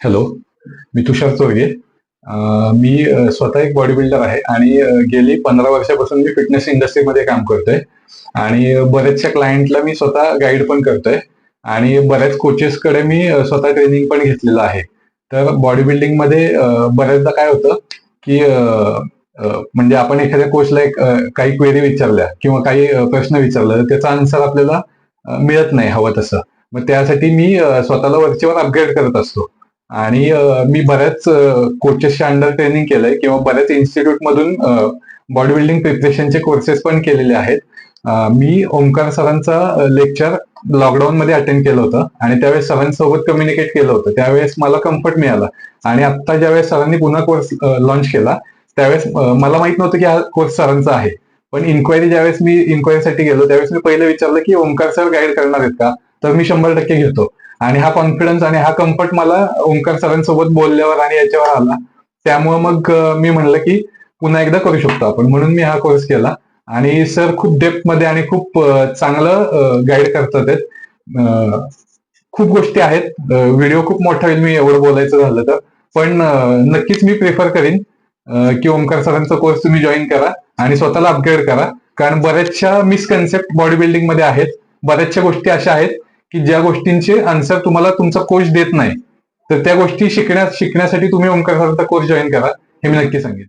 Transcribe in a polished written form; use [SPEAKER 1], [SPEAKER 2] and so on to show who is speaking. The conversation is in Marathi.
[SPEAKER 1] हॅलो, मी तुषार चोरगे. मी स्वतः एक बॉडी बिल्डर आहे आणि गेली 15 वर्षापासून मी फिटनेस इंडस्ट्रीमध्ये काम करतोय आणि बऱ्याचशा क्लायंटला मी स्वतः गाईड पण करतोय आणि बऱ्याच कोचेसकडे मी स्वतः ट्रेनिंग पण घेतलेलं आहे. तर बॉडी बिल्डिंगमध्ये बऱ्याचदा काय होतं, की म्हणजे आपण एखाद्या कोचला काही क्वेरी विचारल्या किंवा काही प्रश्न विचारला, तर त्याचा आन्सर आपल्याला मिळत नाही हवं तसं. मग त्यासाठी मी स्वतःला वरचेवर अपग्रेड करत असतो. आणि मी बऱ्याच कोचेसच्या अंडर ट्रेनिंग केलंय किंवा बऱ्याच इन्स्टिट्यूटमधून बॉडी बिल्डिंग प्रिपरेशनचे कोर्सेस पण केलेले आहेत. मी ओंकार सरांचा लेक्चर लॉकडाऊनमध्ये अटेंड केलं होतं आणि त्यावेळेस सरांसोबत कम्युनिकेट केलं होतं. त्यावेळेस मला कम्फर्ट मिळाला आणि आता ज्यावेळेस सरांनी पुन्हा कोर्स लॉन्च केला, त्यावेळेस मला माहित नव्हतं की हा कोर्स सरांचा आहे. पण इन्क्वायरी ज्यावेळेस मी इन्क्वायरीसाठी गेलो, त्यावेळेस मी पहिले विचारलं की ओंकार सर गाईड करणार आहेत का? तर मी 100% घेतो. आणि हा कॉन्फिडन्स आणि हा कम्फर्ट मला ओंकार सरांसोबत बोलल्यावर आणि याच्यावर आला. त्यामुळे मग मी म्हणलं की पुन्हा एकदा करू शकतो आपण, म्हणून मी हा कोर्स केला. आणि सर खूप डेप्थ मध्ये आणि खूप चांगलं गाईड करतात आहेत. खूप गोष्टी आहेत. व्हिडिओ खूप मोठा होईल मी एवढं बोलायचं झालं तर, पण नक्कीच मी प्रेफर करीन की ओंकार सरांचा कोर्स तुम्ही जॉईन करा आणि स्वतःला अपग्रेड करा. कारण बऱ्याचशा मिसकन्सेप्ट बॉडी बिल्डिंग मध्ये आहेत. बऱ्याचशा गोष्टी अशा आहेत की ज्या गोष्टींचे आन्सर तुम्हाला तुमचा कोच देत नाही. तर त्या गोष्टी शिकण्यासाठी तुम्ही ओंकार सरांचा कोर्स जॉईन करा, हे मी नक्की सांगेन.